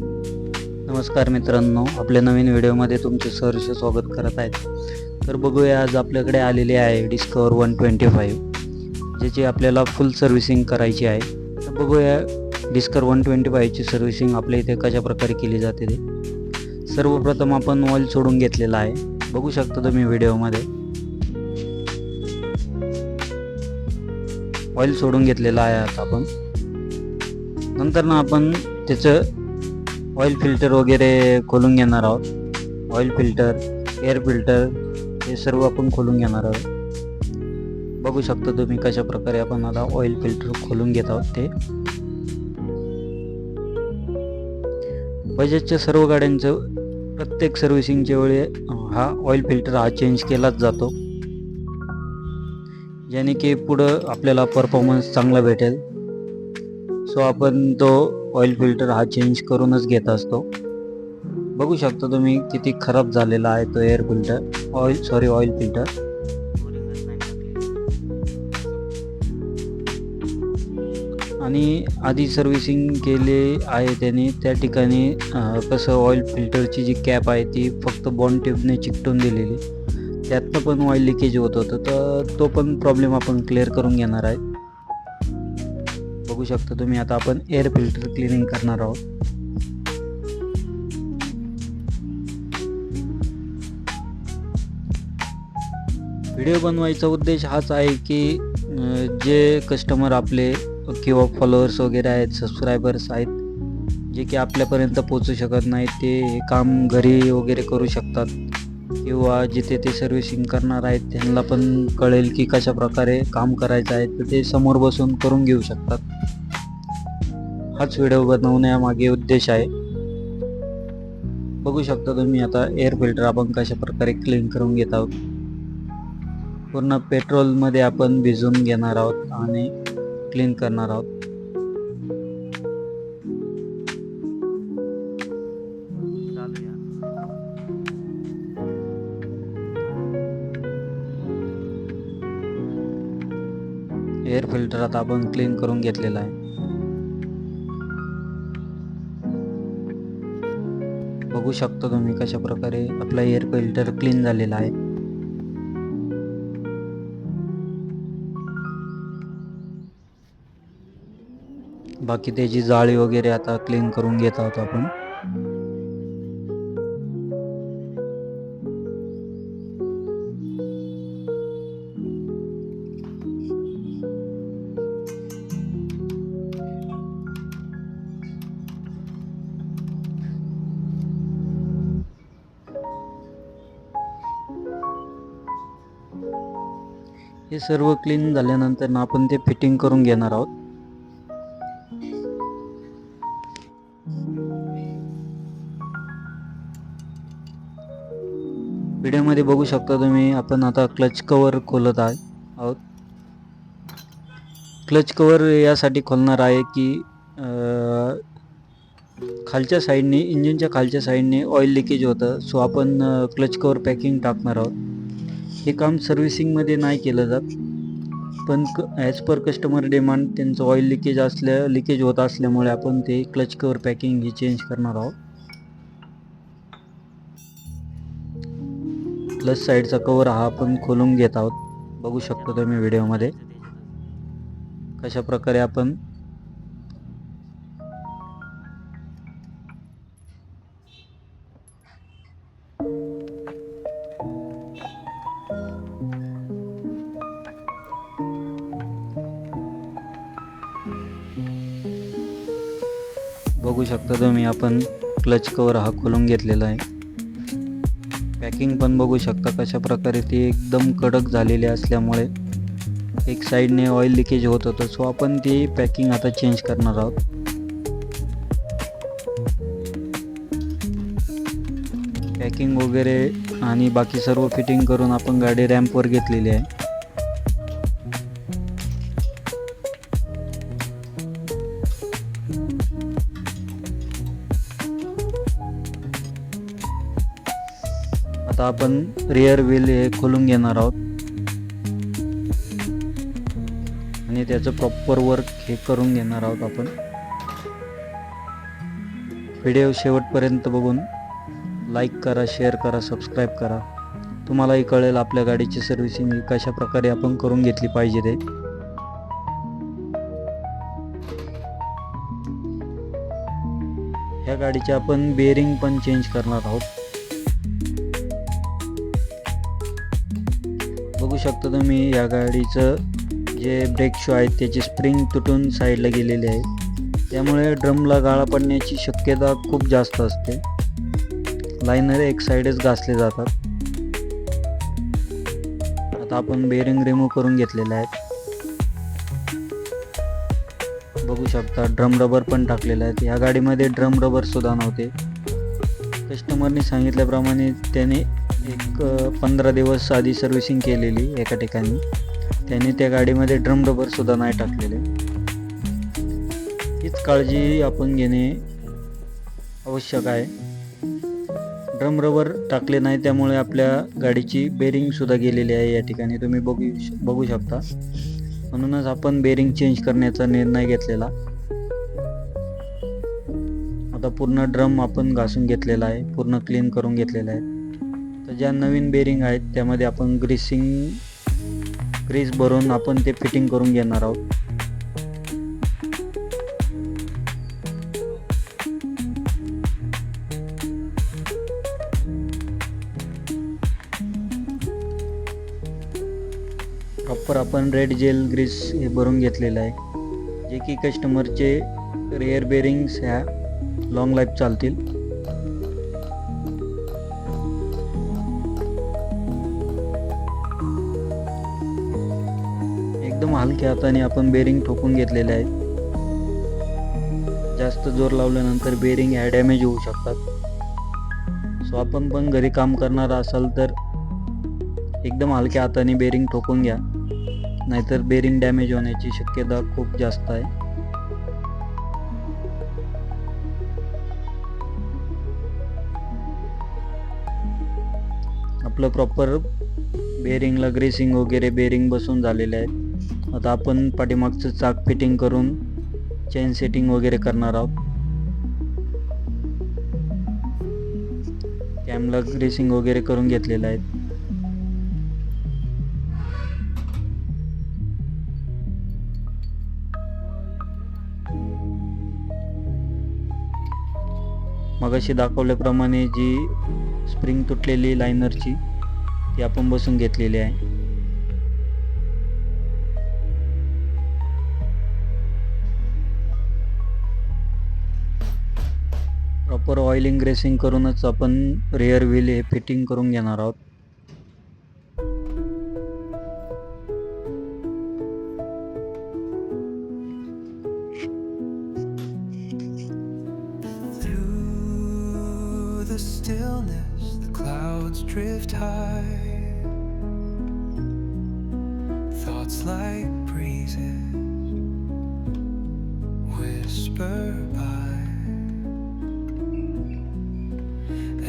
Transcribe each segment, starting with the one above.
नमस्कार मित्रांनो, आपल्या नवीन व्हिडिओमध्ये तुमचे सहर्ष स्वागत करत आहेत. तर बघूया, आज आपल्याकडे आलेली आहे डिस्कवर 125, ज्याची आपल्याला फुल सर्व्हिसिंग करायची आहे. तर बघूया डिस्कवर 125ची सर्व्हिसिंग आपल्या इथे कशा प्रकारे केली जाते ते. सर्वप्रथम आपण ऑइल सोडून घेतलेला आहे, बघू शकता तुम्ही व्हिडिओमध्ये. ऑइल सोडून घेतलेलं आहे आता आपण. नंतर ना आपण त्याचं ऑइल फिल्टर वगैरे खोलून घेणार आहोत. ऑइल फिल्टर, एअर फिल्टर हे सर्व आपण खोलून घेणार आहोत. बघू शकता तुम्ही कशा प्रकारे आपण आता ऑइल फिल्टर खोलून घेत आहोत ते. बजाजच्या सर्व गाड्यांचं प्रत्येक सर्व्हिसिंगच्या वेळी हा ऑइल फिल्टर हा चेंज केलाच जातो, ज्याने की पुढं आपल्याला परफॉर्मन्स चांगला भेटेल. सो आपण तो ऑइल फिल्टर हा चेंज करूनच घेत असतो. बघू शकता तुम्ही किती खराब झालेला आहे तो एअर फिल्टर, ऑइल फिल्टर. आणि आधी सर्व्हिसिंग केली आहे त्याने, त्या ठिकाणी कसं ऑइल फिल्टरची जी कॅप आहे ती फक्त बॉन्ड ट्यूबने चिकटून दिलेली, त्यातनं पण ऑइल लिकेज होत होतं. तर तो पण प्रॉब्लेम आपण क्लिअर करून घेणार आहे. बघू शकता तुम्ही, आता आपण एअर फिल्टर क्लिनिंग करणार आहोत. व्हिडिओ बनवायचा उद्देश हाच आहे की जे कस्टमर आपले किंवा फॉलोअर्स वगैरे आहेत, सबस्क्रायबर्स आहेत, जे की आपल्यापर्यंत पोचू शकत नाहीत, ते हे काम घरी वगैरे करू शकतात, किंवा जिथे ते सर्व्हिसिंग करणार आहेत त्यांना पण कळेल की कशा प्रकारे काम करायचं आहे, तर ते समोर बसून करून घेऊ शकतात. हाच व्हिडिओ बनवण्यामागे उद्देश आहे. बघू शकता तुम्ही, आता एअर फिल्टर आपण कशा प्रकारे क्लीन करून घेत आहोत. पूर्ण पेट्रोलमध्ये आपण भिजवून घेणार आहोत आणि क्लीन करणार आहोत. एअर फिल्टर आता आपण क्लीन करून घेतलेला आहे. बघू शकता तुम्ही कशा प्रकारे आपला एअर फिल्टर क्लीन झालेला आहे. बाकी त्याची जाळी वगैरे आता क्लीन करून घेत आहोत आपण. हे सर्व क्लीन झाल्यानंतर ना आपण ते फिटिंग करून घेणार आहोत. व्हिडिओमध्ये बघू शकता तुम्ही, आपण आता क्लच कवर खोलत आहोत. क्लच कवर यासाठी खोलणार आहे की खालच्या साईडने, इंजिनच्या खालच्या साईडने ऑइल लिकेज होतं. सो आपण क्लच कवर पॅकिंग टाकणार आहोत. हे काम सर्व्हिसिंगमध्ये नाही केलं जात, पण ॲज पर कस्टमर डिमांड त्यांचं ऑइल लिकेज होत असल्यामुळे आपण ते क्लच कवर पॅकिंग ही चेंज करणार आहोत. प्लस साईडचा कवर हा आपण खोलून घेत आहोत. बघू शकता तुम्ही व्हिडिओमध्ये कशा प्रकारे आपण आपण क्लच कवर हा खोलून घेतलेला आहे. पॅकिंग पण बघू शकता कशा प्रकारे ती एकदम कडक झालेली असल्यामुळे एक साईडने ऑइल लिकेज होत होतं. सो आपण ती पॅकिंग आता चेंज करणार आहोत. पॅकिंग वगैरे आणि बाकी सर्व फिटिंग करून आपण गाडी रॅम्पवर घेतलेली आहे. आता आपण रिअर व्हील हे खोलून घेणार आहोत आणि त्याचं प्रॉपर वर्क हे करून घेणार आहोत आपण. व्हिडिओ शेवटपर्यंत बघून लाईक करा, शेअर करा, सबस्क्राईब करा. तुम्हालाही कळेल आपल्या गाडीची सर्व्हिसिंग कशा प्रकारे आपण करून घेतली पाहिजे ते. ह्या गाडीचे आपण बेअरिंग पण चेंज करणार आहोत. बघू शकता तुम्ही या गाडीचं जे ब्रेक शू आहेत त्याची स्प्रिंग तुटून साईडला गेलेली आहे. त्यामुळे ड्रमला गाळा पडण्याची शक्यता खूप जास्त असते. लायनर एक साईडच घासले जातात. आता आपण बेअरिंग रिमूव्ह करून घेतलेले आहेत. बघू शकता ड्रम रबर पण टाकलेले आहेत. या गाडीमध्ये ड्रम रबर सुद्धा नव्हते. कस्टमरने सांगितल्याप्रमाणे त्याने एक 15 दिवस आधी सर्व्हिसिंग केलेली एका ठिकाणी. त्याने त्या गाडीमध्ये ड्रम रबर सुद्धा नाही टाकलेले. हीच काळजी आपण घेणे आवश्यक आहे. ड्रम रबर टाकले नाही त्यामुळे आपल्या गाडीची बेअरिंग सुद्धा गेलेली आहे. या ठिकाणी तुम्ही बघू शकता. म्हणूनच आपण बेअरिंग चेंज करण्याचा निर्णय घेतलेला. आता पूर्ण ड्रम आपण घासून घेतलेला आहे, पूर्ण क्लीन करून घेतलेला आहे. तर ज्या नवीन बेअरिंग आहेत त्यामध्ये आपण ग्रीस भरून आपण ते फिटिंग करून घेणार आहोत. प्रॉपर आपण रेड जेल ग्रीस हे भरून घेतलेलं आहे, जे की कस्टमरचे रेअर बेअरिंग्स ह्या लॉंग लाईफ चालतील. एकदम हलक्या हाताने आपण बेअरिंग ठोकून घेतलेले आहे. जास्त जोर लावल्यानंतर बेअरिंग ह्या डॅमेज होऊ शकतात. सो आपण पण घरी काम करणार असाल तर एकदम हलक्या हाताने बेअरिंग ठोकून घ्या, नाहीतर बेअरिंग डॅमेज होण्याची शक्यता खूप जास्त आहे. आपलं प्रॉपर बेअरिंगला ग्रेसिंग वगैरे बेअरिंग बसून झालेले आहेत. आता आपण पाठीमागचं चाक फिटिंग करून चेन सेटिंग वगैरे करणार आहोत. कॅमला ग्रेसिंग वगैरे करून घेतलेलं आहे. मगाशी दाखवल्याप्रमाणे जी स्प्रिंग तुटलेली लायनरची ती आपण बसून घेतलेली आहे. प्रॉपर ऑइलिंग ग्रेसिंग करूनच आपण रेअर व्हील हे फिटिंग करून घेणार आहोत. The stillness, the clouds drift high. Thoughts like breezes whisper by.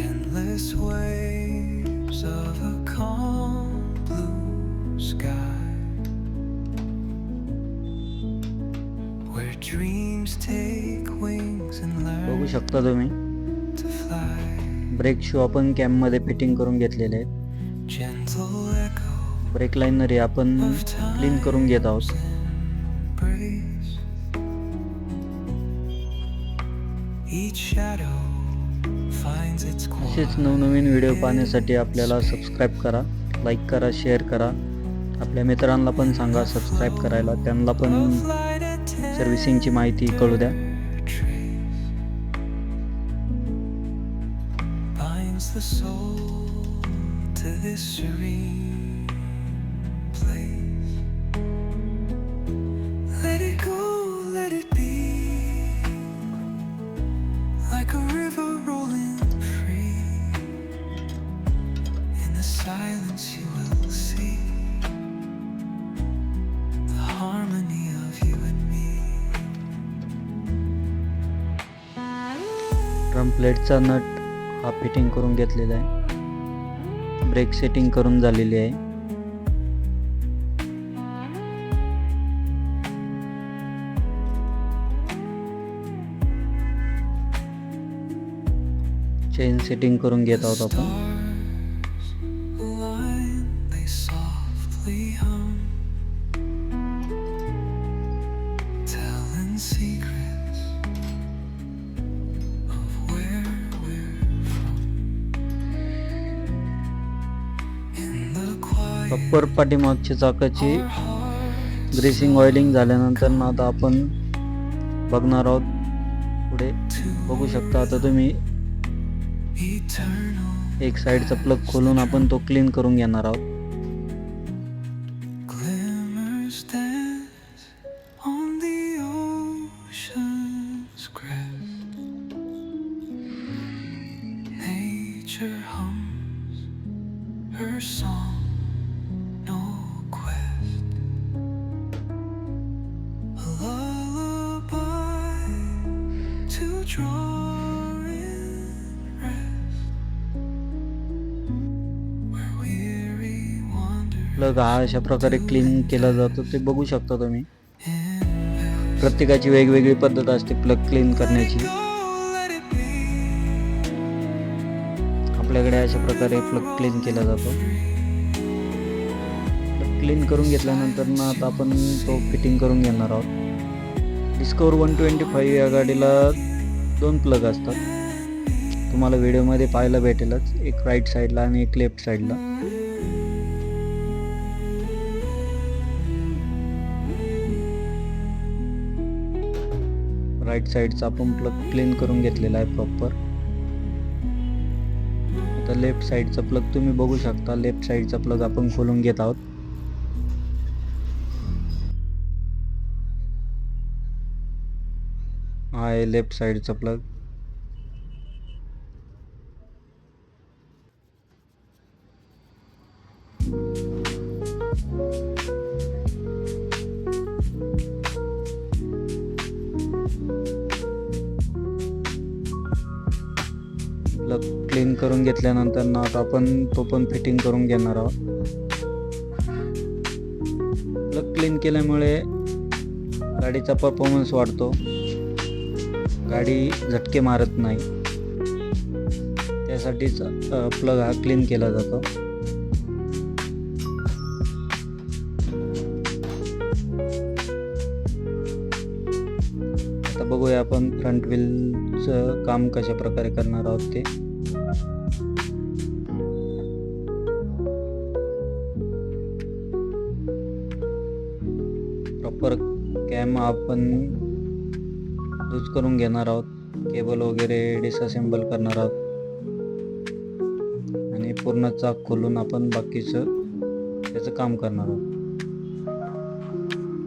Endless waves of a calm blue sky, where dreams take wings and बघू learn शकता तुम्ही to fly. ब्रेक शू आपण कॅममध्ये fitting करून घेतलेले आहेत. Gentle echo ब्रेक लायनर हे आपण clean करून घेत आहोत. embrace. Each shadow finds its असेच quiet. नवनवीन व्हिडिओ पाहण्यासाठी आपल्याला सबस्क्राईब करा, लाईक करा, शेअर करा. आपल्या मित्रांना पण सांगा सबस्क्राईब करायला, त्यांना पण Light and सर्व्हिसिंगची माहिती कळू द्या. binds the soul to this serene place. Let it go, let it be, like a river rolling free. In the silence you will see the harmony of you and me. Drum प्लेटचा nut हा fitting करून घेतलेला आहे. Break setting करून झालेली आहे. Chain setting करून घेत आहोत आपण. Stars align, they softly hum, telling secrets of where we're from. In the quiet, proper पाठीमागच्या चाकाची our hearts ग्रेसिंग ऑइलिंग झाल्यानंतर ना आता आपण बघणार आहोत पुढे. बघू शकता आता तुम्ही eternal एक साईडचा प्लग खोलून आपण तो क्लीन करून घेणार आहोत. glimmers dance on the ocean's crest. Nature hums her song, no quest. A lullaby to draw in rest. Where weary wander plug हा अशा प्रकारे क्लीन केला जातो ते बघू शकता तुम्ही. in प्रत्येकाची वेगवेगळी पद्धत असते प्लग क्लीन करण्याची. let it be. आपल्याकडे अशा प्रकारे प्लग क्लीन केला जातो. प्लग क्लीन करून घेतल्यानंतर ना आता आपण तो फिटिंग करून घेणार आहोत. डिस्कवर 125 या गाडीला 2 प्लग असतात. तुम्हाला व्हिडिओमध्ये पाहायला भेटेलच, एक राईट साईडला आणि एक लेफ्ट साईडला. राईट साईडचा आपण प्लग क्लीन करून घेतलेला आहे प्रॉपर. आता लेफ्ट साईडचा प्लग तुम्ही बघू शकता. लेफ्ट साईडचा प्लग आपण खोलून घेत आहोत. हा आहे लेफ्ट साईडचा प्लग. प्लग क्लीन करून घेतल्यानंतर ना आता आपण तो पण फिटिंग करून घेणार आहोत. प्लग क्लीन केल्यामुळे गाडीचा परफॉर्मन्स वाढतो. गाडी झटके मारत नाही, त्यासाठीच प्लग हा क्लीन केला जातो. आता बघूया आपण फ्रंट व्हीलचं काम कशा प्रकारे करणार आहोत ते. प्रॉपर कॅम आपण लूज करून घेणार आहोत. केबल वगैरे डिसअसेंबल करणार आहोत आणि पूर्ण चाक खोलून आपण बाकीचं त्याचं काम करणार आहोत.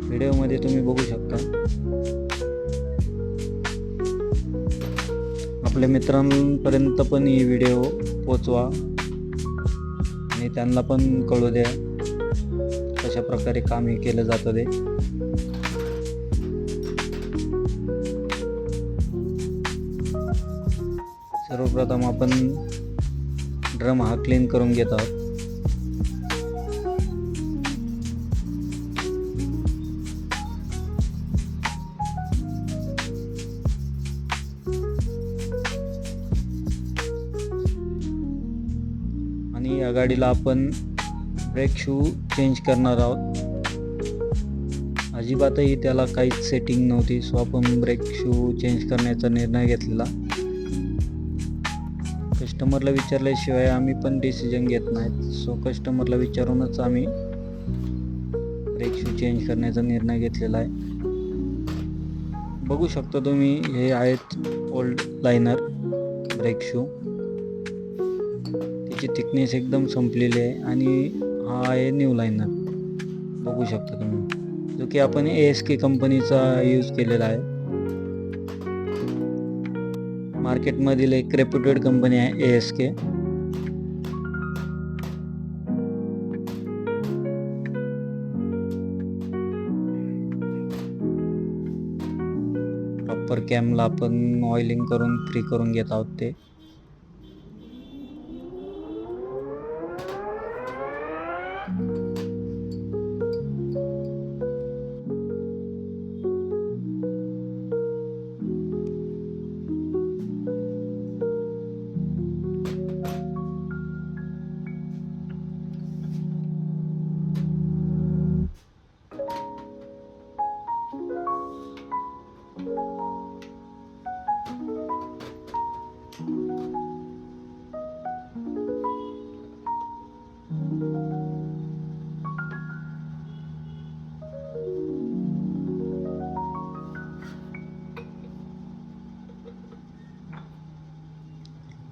व्हिडिओमध्ये तुम्ही बघू शकता. आपल्या मित्रांपर्यंत पण ही व्हिडिओ पोचवा आणि त्यांना पण कळू द्या कशा प्रकारे काम हे केलं जातं ते. सर्वप्रथम आपण ड्रम हा क्लीन करून घेत आहोत. आणि या गाडीला आपण ब्रेक शू चेंज करणार आहोत. अजिबातही त्याला काहीच सेटिंग नव्हती, सो आपण ब्रेक शू चेंज करण्याचा निर्णय घेतलेला. कस्टमरला विचारल्याशिवाय आम्ही पण डिसिजन घेत नाहीत, सो कस्टमरला विचारूनच आम्ही ब्रेक शू चेंज करण्याचा निर्णय घेतलेला आहे. बघू शकता तुम्ही, हे आहेत ओल्ड लायनर ब्रेक शू. त्याची थिकनेस एकदम संपलेली आहे आणि हा आहे न्यू लायनर. बघू शकता तुम्ही, जो की आपण ASK कंपनीचा यूज केलेला आहे. मार्केटमधील एक रेप्युटेड कंपनी आहे ASK. प्रॉपर कॅमला आपण ऑइलिंग करून फ्री करून घेत आहोत ते.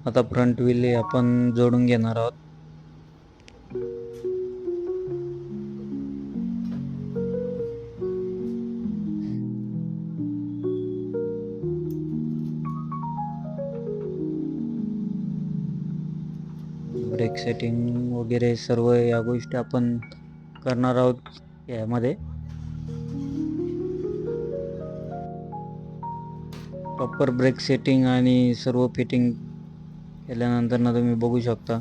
आता फ्रंट व्हील हे आपण जोडून घेणार आहोत. ब्रेक सेटिंग वगैरे सर्व या गोष्टी आपण करणार आहोत यामध्ये. प्रॉपर ब्रेक सेटिंग आणि सर्व फिटिंग केल्यानंतर ना तुम्ही बघू शकता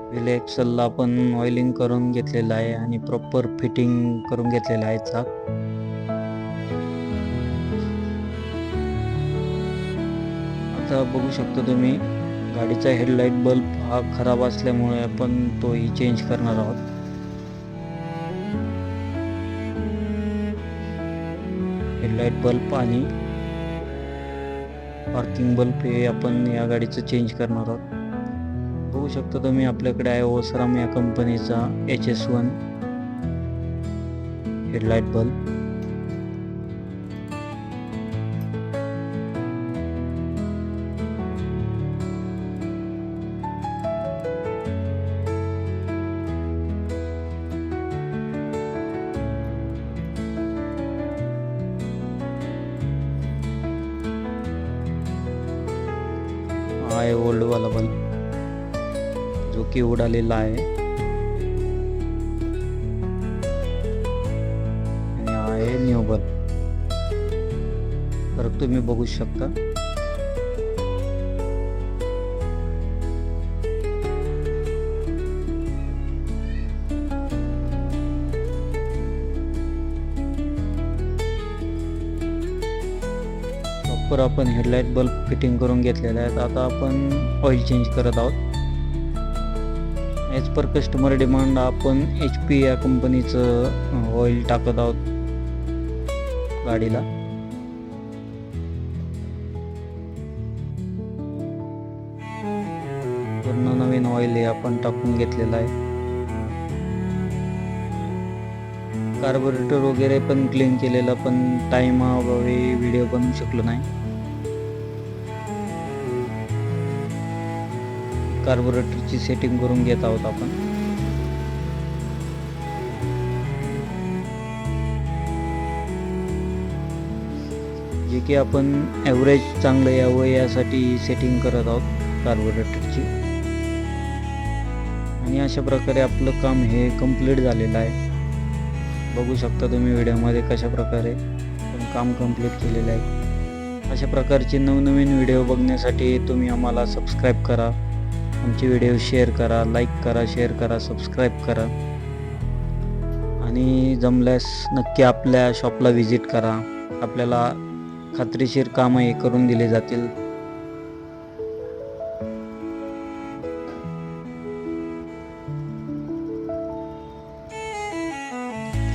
व्हील एक्सेलला आपण ऑइलिंग करून घेतलेलं आहे आणि प्रॉपर फिटिंग करून घेतलेलं आहे चाक. आता बघू शकता तुम्ही गाडीचा हेडलाईट बल्ब हा खराब असल्यामुळे आपण तोही चेंज करणार आहोत. हेडलाईट बल्ब आणि पार्किंग बल्ब हे आपण या गाडीचं चेंज करणार आहोत. बघू शकता तुम्ही आपल्याकडे आहे ओसराम या कंपनीचा HS1 हेडलाईट बल्ब. हा आहे ओल्ड वाला बल्ब जो की उडालेला आहे आणि हा आहे न्यू बल्ब. फरक तुम्ही बघू शकता. प्रॉपर आपण हेडलाईट बल्ब फिटिंग करून घेतलेले आहेत. आता आपण ऑइल चेंज करत आहोत. ॲज पर कस्टमर डिमांड आपण HP या कंपनीचं ऑइल टाकत आहोत गाडीला. पूर्ण नवीन ऑइल हे आपण टाकून घेतलेलं आहे. कार्बोरेटर वगैरे पण क्लीन केलेला, पण टाईमाअभावी व्हिडिओ बनवू शकलो नाही. कार्बोरेटरची सेटिंग करून घेत आहोत आपण. जे की आपण ॲव्हरेज चांगलं यावं यासाठी सेटिंग करत आहोत कार्बोरेटरची. आणि अशा प्रकारे आपलं काम हे कंप्लीट झालेलं आहे. बघू शकता तुम्ही व्हिडिओमध्ये कशा प्रकारे आपण काम कंप्लीट केलेलं आहे. अशा प्रकारचे नवनवीन व्हिडिओ बघण्यासाठी तुम्ही आम्हाला सबस्क्राईब करा, आमचे व्हिडिओ शेअर करा, लाईक करा, शेअर करा, सबस्क्राईब करा आणि जमल्यास नक्की आपल्या शॉपला व्हिजिट करा. आपल्याला खात्रीशीर कामं हे करून दिले जातील.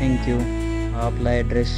थँक्यू. हा आपला ॲड्रेस